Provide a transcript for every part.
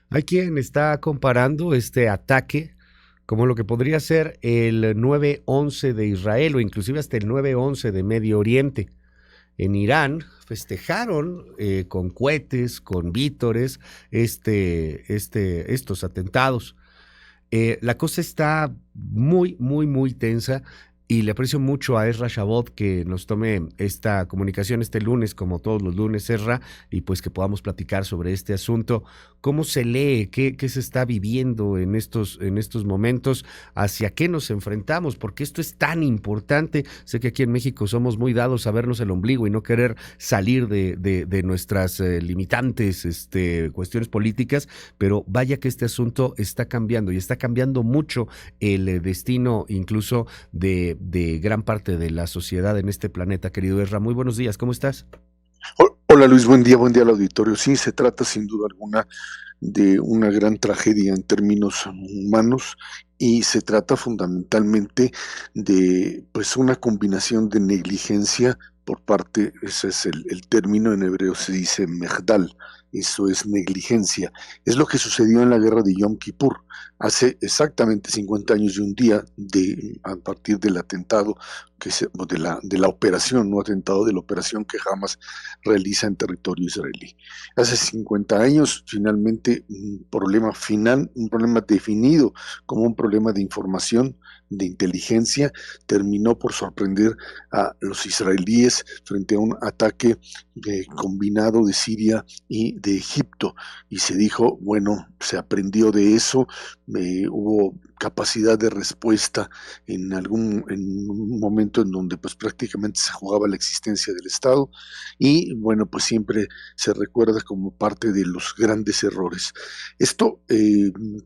Hay quien está comparando este ataque como lo que podría ser el 9/11 de Israel o inclusive hasta el 9/11 de Medio Oriente. En Irán festejaron con cohetes, con vítores, estos atentados. La cosa está muy, muy, muy tensa y le aprecio mucho a Ezra Shabot que nos tome esta comunicación este lunes, como todos los lunes, Ezra, y pues que podamos platicar sobre este asunto. ¿Cómo se lee? ¿Qué se está viviendo en estos momentos? ¿Hacia qué nos enfrentamos? Porque esto es tan importante. Sé que aquí en México somos muy dados a vernos el ombligo y no querer salir de nuestras limitantes cuestiones políticas, pero vaya que este asunto está cambiando y está cambiando mucho el destino incluso de gran parte de la sociedad en este planeta, querido Ezra. Muy buenos días, ¿cómo estás? Hola Luis, buen día al auditorio. Sí, se trata sin duda alguna de una gran tragedia en términos humanos y se trata fundamentalmente de pues una combinación de negligencia por parte, ese es el término en hebreo se dice mehdal, eso es negligencia. Es lo que sucedió en la guerra de Yom Kippur, hace exactamente 50 años y un día a partir del atentado o de la operación, no atentado, de la operación que Hamas realiza en territorio israelí. Hace 50 años, finalmente, un problema definido como un problema de información, de inteligencia, terminó por sorprender a los israelíes frente a un ataque combinado de Siria y de Egipto. Y se dijo, bueno, se aprendió de eso, hubo capacidad de respuesta en un momento en donde pues prácticamente se jugaba la existencia del Estado y bueno, pues siempre se recuerda como parte de los grandes errores. Esto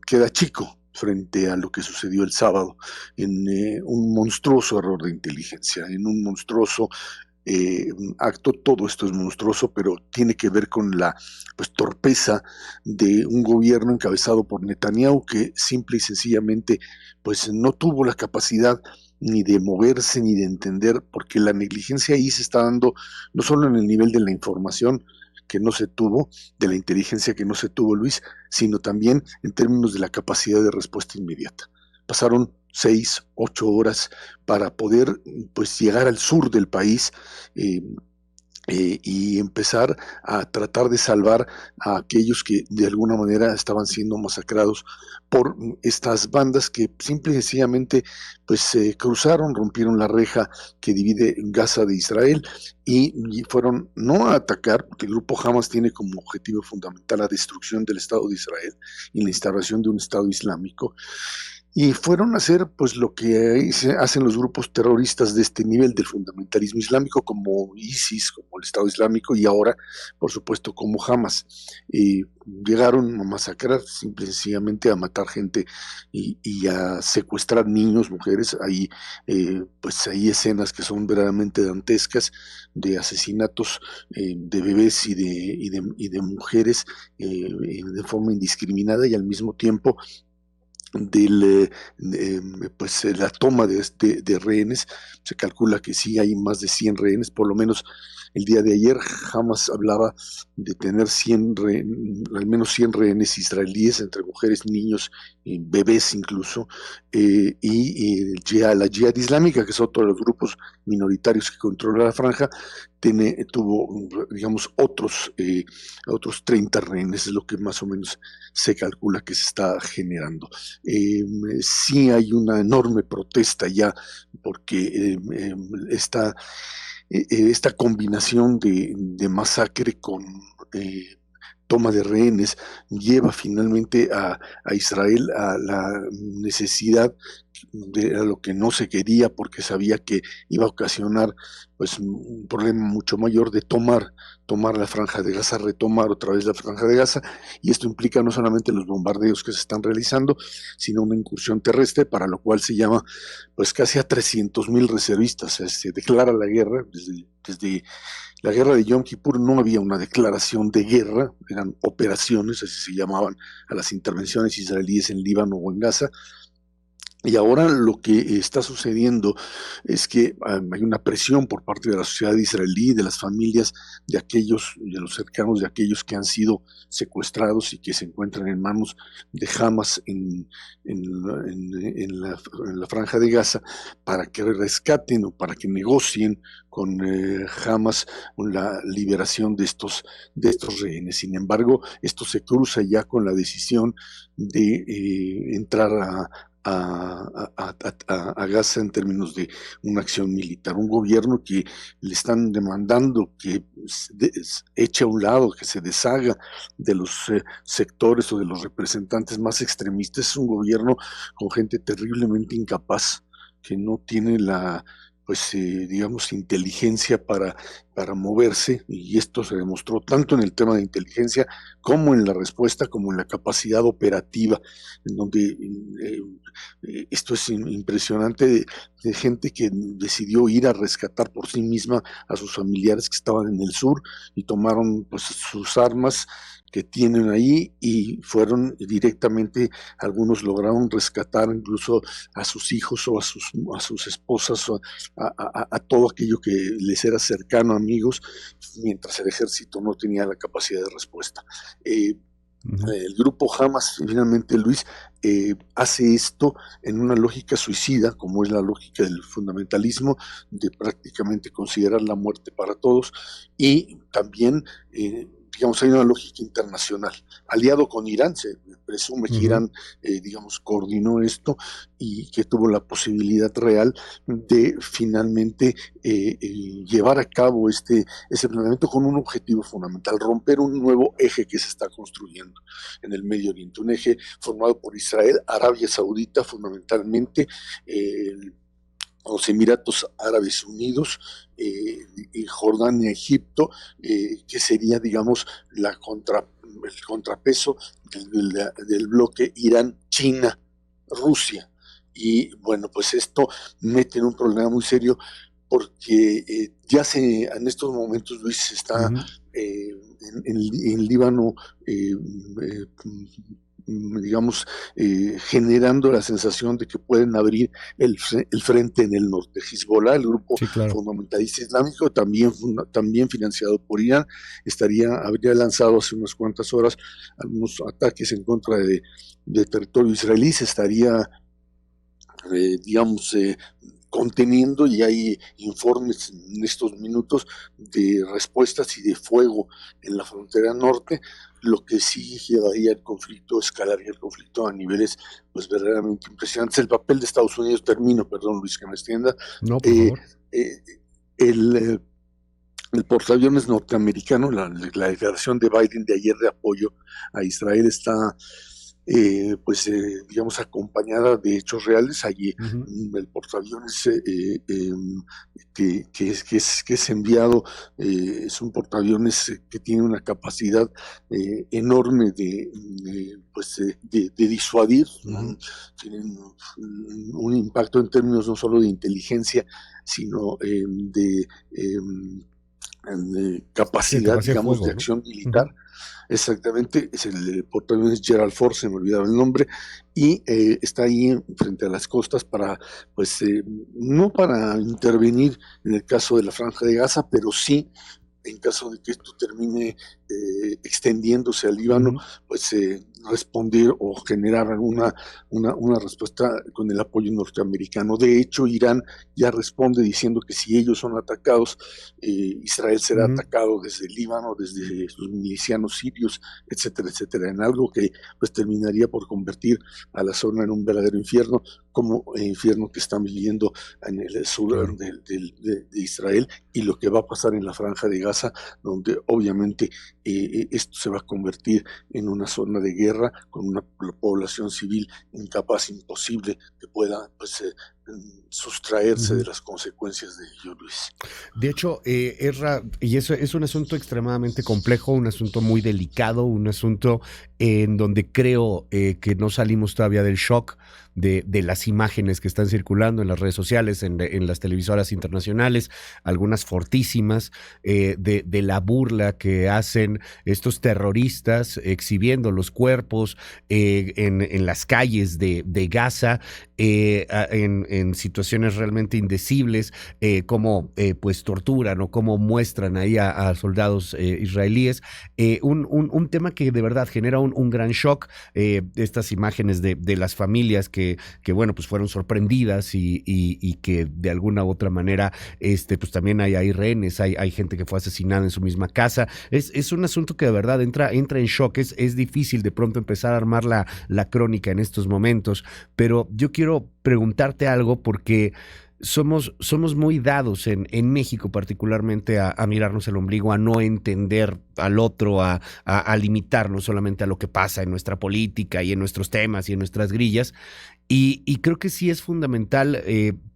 queda chico frente a lo que sucedió el sábado en un monstruoso error de inteligencia, en un monstruoso eh, acto. Todo esto es monstruoso, pero tiene que ver con la pues, torpeza de un gobierno encabezado por Netanyahu que simple y sencillamente pues no tuvo la capacidad ni de moverse ni de entender, porque la negligencia ahí se está dando no solo en el nivel de la información que no se tuvo, de la inteligencia que no se tuvo, Luis, sino también en términos de la capacidad de respuesta inmediata. Pasaron 6, 8 horas para poder pues llegar al sur del país eh, y empezar a tratar de salvar a aquellos que de alguna manera estaban siendo masacrados por estas bandas que simple y sencillamente pues cruzaron, rompieron la reja que divide Gaza de Israel y fueron no a atacar, porque el grupo Hamas tiene como objetivo fundamental la destrucción del Estado de Israel y la instauración de un Estado islámico, y fueron a hacer pues lo que hacen los grupos terroristas de este nivel del fundamentalismo islámico, como ISIS, como el Estado Islámico y ahora, por supuesto, como Hamas. Llegaron a masacrar, simple y sencillamente a matar gente y a secuestrar niños, mujeres. Pues hay escenas que son verdaderamente dantescas de asesinatos de bebés y de mujeres de forma indiscriminada y al mismo tiempo pues la toma de rehenes. Se calcula que sí hay más de 100 rehenes, por lo menos el día de ayer Hamas hablaba de tener al menos 100 rehenes israelíes, entre mujeres, niños, bebés incluso, la Jihad Islámica, que es otro de los grupos minoritarios que controla la franja, tuvo, digamos, otros 30 rehenes, es lo que más o menos se calcula que se está generando. Sí hay una enorme protesta ya porque esta combinación de masacre con toma de rehenes lleva finalmente a Israel a la necesidad a lo que no se quería porque sabía que iba a ocasionar pues un problema mucho mayor de tomar la franja de Gaza, retomar otra vez la franja de Gaza, y esto implica no solamente los bombardeos que se están realizando, sino una incursión terrestre, para lo cual se llama pues casi a 300,000 reservistas. Se declara la guerra desde la guerra de Yom Kippur. No había una declaración de guerra, eran operaciones, así se llamaban a las intervenciones israelíes en Líbano o en Gaza, Y ahora lo que está sucediendo es que hay una presión por parte de la sociedad israelí, de las familias de aquellos, de los cercanos de aquellos que han sido secuestrados y que se encuentran en manos de Hamas en la franja de Gaza, para que rescaten o para que negocien con Hamas la liberación de estos rehenes. Sin embargo, esto se cruza ya con la decisión de entrar a Gaza en términos de una acción militar, un gobierno que le están demandando que eche a un lado, que se deshaga de los sectores o de los representantes más extremistas. Es un gobierno con gente terriblemente incapaz, que no tiene la, pues digamos, inteligencia para moverse, y esto se demostró tanto en el tema de inteligencia como en la respuesta, como en la capacidad operativa, en donde esto es impresionante, de gente que decidió ir a rescatar por sí misma a sus familiares que estaban en el sur, y tomaron pues sus armas que tienen ahí y fueron directamente. Algunos lograron rescatar incluso a sus hijos o a sus esposas, o a todo aquello que les era cercano, amigos, mientras el ejército no tenía la capacidad de respuesta. El grupo Hamas, finalmente, Luis, hace esto en una lógica suicida, como es la lógica del fundamentalismo, de prácticamente considerar la muerte para todos, y también, digamos, hay una lógica internacional. Aliado con Irán, se presume que Irán, digamos, coordinó esto y que tuvo la posibilidad real de finalmente llevar a cabo ese planeamiento con un objetivo fundamental: romper un nuevo eje que se está construyendo en el Medio Oriente, un eje formado por Israel, Arabia Saudita fundamentalmente, los Emiratos Árabes Unidos, Jordania, Egipto, que sería, digamos, el contrapeso del bloque Irán, China, Rusia. Y bueno, pues esto mete en un problema muy serio, porque en estos momentos, Luis, se está en Líbano, digamos, generando la sensación de que pueden abrir el frente en el norte. Hezbollah, el grupo fundamentalista islámico, también financiado por Irán, habría lanzado hace unas cuantas horas algunos ataques en contra de territorio israelí. Se estaría, digamos, conteniendo, y hay informes en estos minutos de respuestas y de fuego en la frontera norte, lo que sí llevaría el conflicto, escalaría el conflicto a niveles pues verdaderamente impresionantes. El papel de Estados Unidos, termino, perdón, Luis, que me extienda. No, por favor. El portaaviones norteamericano, la declaración de Biden de ayer de apoyo a Israel está digamos, acompañada de hechos reales. Allí el portaaviones que es enviado, es un portaaviones que tiene una capacidad enorme de disuadir. Tienen un impacto en términos no solo de inteligencia, sino de capacidad, digamos, fuego, de acción militar. Exactamente, es el portaaviones Gerald Ford, se me olvidaba el nombre, y está ahí frente a las costas para, pues, no para intervenir en el caso de la Franja de Gaza, pero sí en caso de que esto termine extendiéndose al Líbano, pues responder o generar una respuesta con el apoyo norteamericano. De hecho, Irán ya responde diciendo que si ellos son atacados, Israel será atacado desde el Líbano, desde sus milicianos sirios, etcétera, etcétera, en algo que pues terminaría por convertir a la zona en un verdadero infierno, como el infierno que están viviendo en el sur de Israel, y lo que va a pasar en la Franja de Gaza, donde obviamente esto se va a convertir en una zona de guerra con una población civil incapaz, imposible, que pueda pues, sustraerse de Ujú. las consecuencias de ello, Luis. De hecho, Erra, y eso es un asunto extremadamente complejo, un asunto muy delicado, un asunto en donde creo que no salimos todavía del shock de las imágenes que están circulando en las redes sociales, en las televisoras internacionales, algunas fortísimas, de la burla que hacen estos terroristas exhibiendo los cuerpos en las calles de Gaza, en situaciones realmente indecibles, cómo pues torturan o cómo muestran ahí a soldados israelíes. Un tema que de verdad genera un gran shock, estas imágenes de las familias que, bueno, pues fueron sorprendidas y que de alguna u otra manera, pues también hay rehenes, hay gente que fue asesinada en su misma casa. Es un asunto que de verdad entra en shock, es difícil de pronto empezar a armar la crónica en estos momentos, pero yo quiero preguntarte algo porque somos muy dados en México particularmente a mirarnos el ombligo, a no entender al otro, a limitarnos solamente a lo que pasa en nuestra política y en nuestros temas y en nuestras grillas. Y creo que sí es fundamental,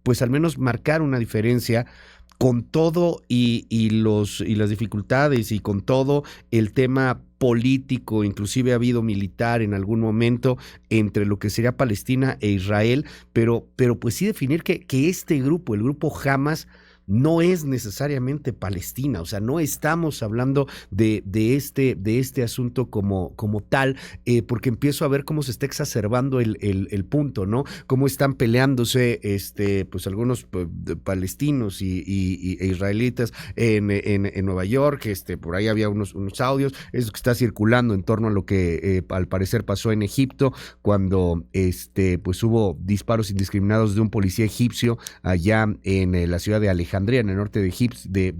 pues al menos marcar una diferencia con todo y las dificultades y con todo el tema político, inclusive ha habido militar en algún momento entre lo que sería Palestina e Israel, pero pues sí definir que este grupo, el grupo Hamas, no es necesariamente Palestina, o sea, no estamos hablando de este asunto como tal, porque empiezo a ver cómo se está exacerbando el punto, ¿no? Cómo están peleándose pues algunos palestinos e israelitas en Nueva York, por ahí había unos audios, eso que está circulando en torno a lo que al parecer pasó en Egipto, cuando pues hubo disparos indiscriminados de un policía egipcio allá en la ciudad de Alejandría, en el norte de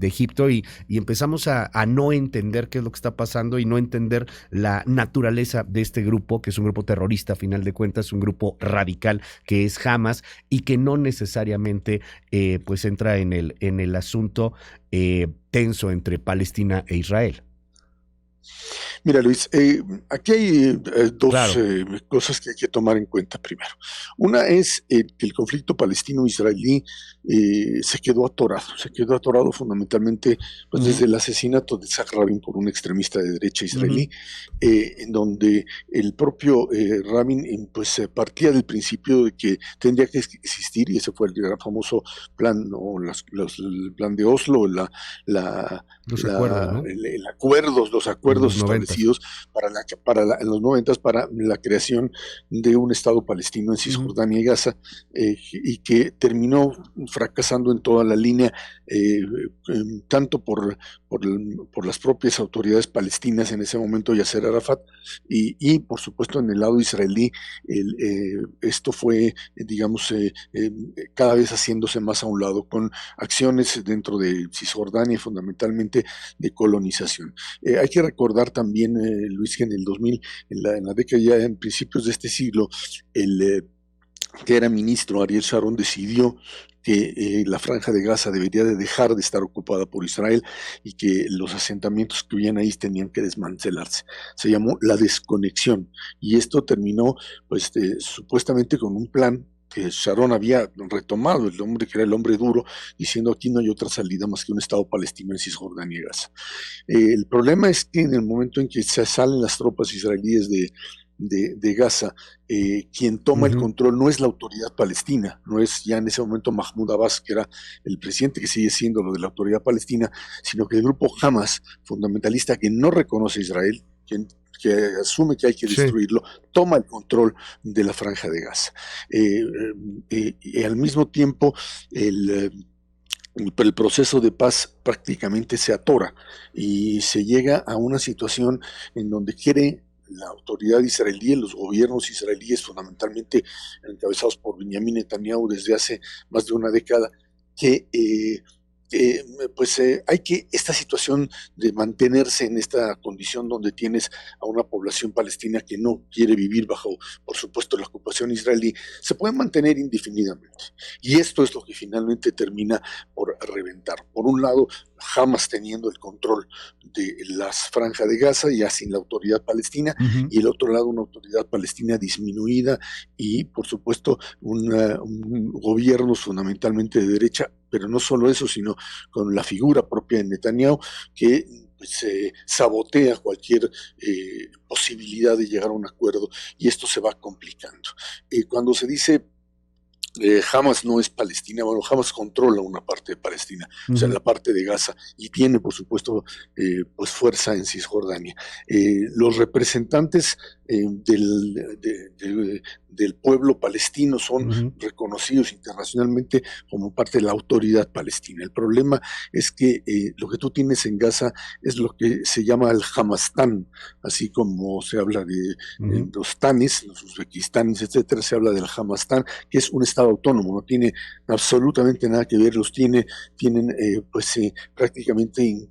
Egipto, y empezamos a no entender qué es lo que está pasando y no entender la naturaleza de este grupo, que es un grupo terrorista, a final de cuentas, un grupo radical que es Hamas y que no necesariamente pues entra en el asunto tenso entre Palestina e Israel. Mira, Luis, aquí hay dos Claro. cosas que hay que tomar en cuenta primero. Una es que el conflicto palestino-israelí se quedó atorado fundamentalmente pues, Ujú, desde el asesinato de Isaac Rabin por un extremista de derecha ujú, israelí, en donde el propio Rabin pues, partía del principio de que tendría que existir, y ese fue el famoso plan, o el plan de Oslo, los acuerdos, ¿no? los En acuerdos los noventas. establecidos en los 90 para la creación de un Estado palestino en Ujú, Cisjordania y Gaza, y que terminó fracasando en toda la línea, eh, tanto por las propias autoridades palestinas en ese momento, Yasser Arafat, por supuesto en el lado israelí, esto fue, digamos, cada vez haciéndose más a un lado, con acciones dentro de Cisjordania, fundamentalmente de colonización. Hay que recordar también, Luis, que en el 2000, en la década ya en principios de este siglo, el que era ministro Ariel Sharon decidió que la franja de Gaza debería de dejar de estar ocupada por Israel y que los asentamientos que hubiera ahí tenían que desmantelarse. Se llamó la desconexión, y esto terminó pues supuestamente con un plan que Sharon había retomado, el hombre que era el hombre duro, diciendo aquí no hay otra salida más que un Estado palestino en Cisjordania y Gaza. El problema es que en el momento en que se salen las tropas israelíes de Gaza, quien toma el ujú. control no es la autoridad palestina, no es ya en ese momento Mahmoud Abbas, que era el presidente, que sigue siendo lo de la autoridad palestina, sino que el grupo Hamas, fundamentalista, que no reconoce a Israel, que asume que hay que Sí. destruirlo, toma el control de la franja de Gaza. Y al mismo tiempo, el proceso de paz prácticamente se atora y se llega a una situación en donde quiere la autoridad israelí, los gobiernos israelíes, fundamentalmente encabezados por Benjamin Netanyahu desde hace más de una década, que hay que, esta situación de mantenerse en esta condición donde tienes a una población palestina que no quiere vivir bajo, por supuesto, la ocupación israelí, se puede mantener indefinidamente. Y esto es lo que finalmente termina por reventar. Por un lado, Hamas teniendo el control de las franjas de Gaza, ya sin la autoridad palestina, y el otro lado una autoridad palestina disminuida y, por supuesto, un gobierno fundamentalmente de derecha, pero no solo eso, sino con la figura propia de Netanyahu, que pues, sabotea cualquier posibilidad de llegar a un acuerdo, y esto se va complicando. Cuando se dice Hamas no es Palestina, bueno, Hamas controla una parte de Palestina, o sea, la parte de Gaza, y tiene, por supuesto, pues fuerza en Cisjordania. Los representantes del pueblo palestino son reconocidos internacionalmente como parte de la autoridad palestina. El problema es que lo que tú tienes en Gaza es lo que se llama el Hamastán, así como se habla de los tanes, los uzbekistanes, etcétera, se habla del Hamastán, que es un estado autónomo, no tiene absolutamente nada que ver, tienen prácticamente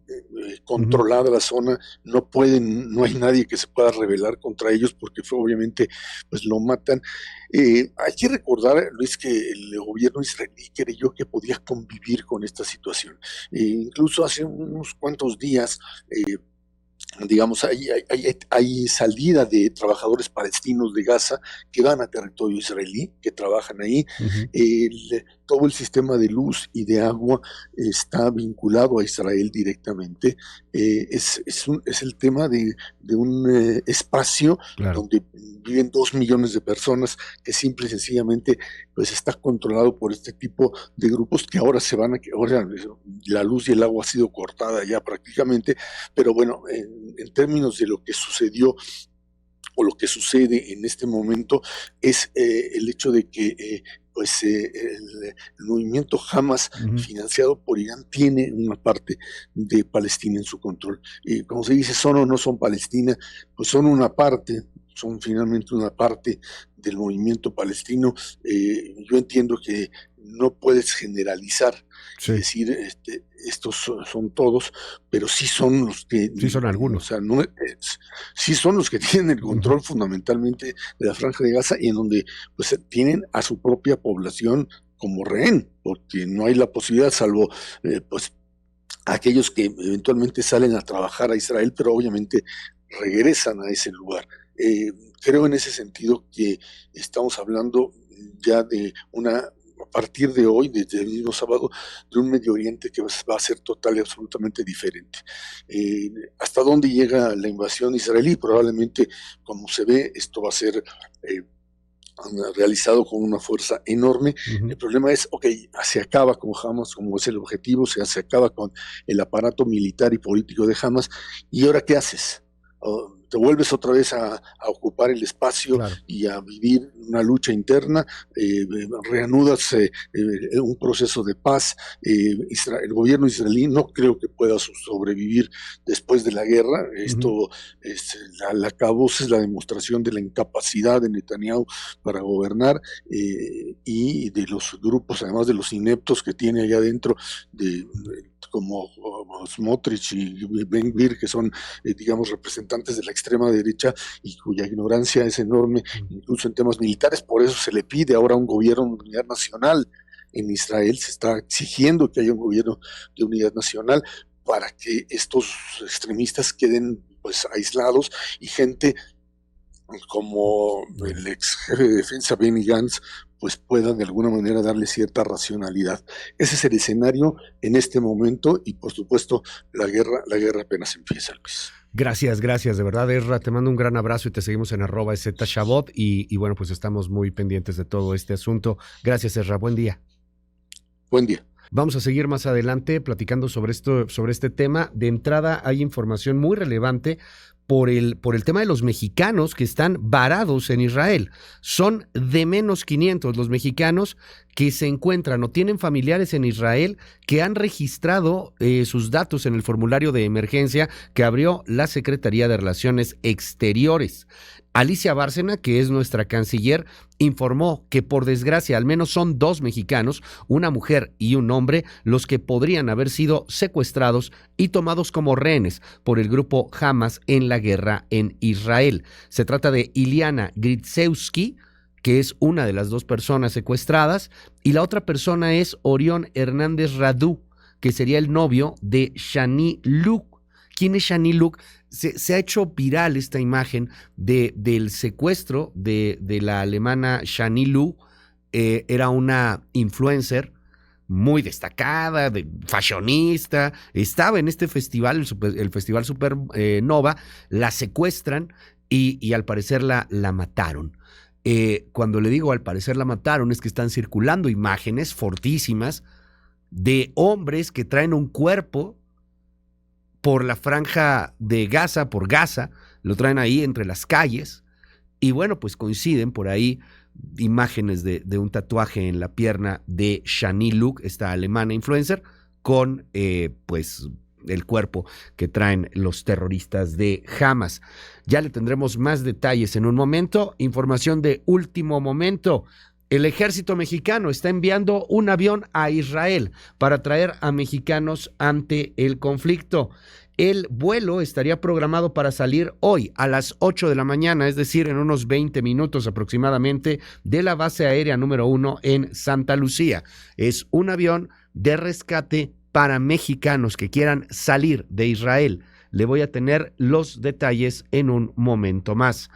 controlada la zona, no hay nadie que se pueda rebelar contra ellos porque obviamente pues lo matan. Hay que recordar, Luis, que el gobierno israelí creyó que podía convivir con esta situación. Incluso hace unos cuantos días, digamos, hay salida de trabajadores palestinos de Gaza que van a territorio israelí, que trabajan ahí. Todo el sistema de luz y de agua está vinculado a Israel directamente. Es el tema de un espacio donde viven 2 millones de personas que simple y sencillamente pues está controlado por este tipo de grupos que ahora ahora la luz y el agua ha sido cortada ya prácticamente, pero bueno, en términos de lo que sucedió o lo que sucede en este momento es el hecho de que el movimiento Hamas, financiado por Irán, tiene una parte de Palestina en su control. Como se dice, son o no son Palestina, pues son una parte, son finalmente una parte del movimiento palestino. Yo entiendo que no puedes generalizar y decir estos son todos, pero sí son los que... Sí son algunos. O sea, sí son los que tienen el control fundamentalmente de la Franja de Gaza y en donde pues tienen a su propia población como rehén, porque no hay la posibilidad, salvo pues aquellos que eventualmente salen a trabajar a Israel, pero obviamente regresan a ese lugar. Creo en ese sentido que estamos hablando ya de a partir de hoy, desde el mismo sábado, de un Medio Oriente que va a ser total y absolutamente diferente. ¿Hasta dónde llega la invasión israelí? Probablemente, como se ve, esto va a ser realizado con una fuerza enorme. El problema es, se acaba con Hamas, como es el objetivo, se acaba con el aparato militar y político de Hamas, ¿y ahora qué haces? Te vuelves otra vez a ocupar el espacio y a vivir una lucha interna, reanudas un proceso de paz. El gobierno israelí no creo que pueda sobrevivir después de la guerra. Esto la acabose es la demostración de la incapacidad de Netanyahu para gobernar y de los grupos, además de los ineptos que tiene allá adentro, como Smotrich y Ben Gvir, que son, digamos, representantes de la extrema derecha y cuya ignorancia es enorme, incluso en temas militares. Por eso se le pide ahora un gobierno de unidad nacional en Israel, se está exigiendo que haya un gobierno de unidad nacional para que estos extremistas queden pues aislados y gente como el ex jefe de defensa Benny Gantz pues pueda de alguna manera darle cierta racionalidad. Ese es el escenario en este momento y por supuesto la guerra apenas empieza, Luis. Gracias, de verdad, Ezra, te mando un gran abrazo y te seguimos en @ZShabot y bueno, pues estamos muy pendientes de todo este asunto. Gracias, Ezra, buen día. Buen día. Vamos a seguir más adelante platicando sobre este tema. De entrada hay información muy relevante por el tema de los mexicanos que están varados en Israel. Son de menos 500 los mexicanos que se encuentran o tienen familiares en Israel que han registrado sus datos en el formulario de emergencia que abrió la Secretaría de Relaciones Exteriores. Alicia Bárcena, que es nuestra canciller, informó que por desgracia al menos son 2 mexicanos, una mujer y un hombre, los que podrían haber sido secuestrados y tomados como rehenes por el grupo Hamas en la guerra en Israel. Se trata de Iliana Gritsewski, que es una de las 2 personas secuestradas, y la otra persona es Orión Hernández Radu, que sería el novio de Shani Luke. ¿Quién es Shani Luke? Se ha hecho viral esta imagen del secuestro de la alemana Shani Lu. Era una influencer muy destacada, fashionista, estaba en este festival, el Festival Supernova, la secuestran y al parecer la mataron. Cuando le digo al parecer la mataron, es que están circulando imágenes fortísimas de hombres que traen un cuerpo por la franja de Gaza, por Gaza, lo traen ahí entre las calles, y bueno, pues coinciden por ahí imágenes de un tatuaje en la pierna de Shani Luke, esta alemana influencer, con pues el cuerpo que traen los terroristas de Hamas. Ya le tendremos más detalles en un momento. Información de último momento. El ejército mexicano está enviando un avión a Israel para traer a mexicanos ante el conflicto. El vuelo estaría programado para salir hoy a las 8 de la mañana, es decir, en unos 20 minutos aproximadamente, de la base aérea número 1 en Santa Lucía. Es un avión de rescate para mexicanos que quieran salir de Israel. Le voy a tener los detalles en un momento más.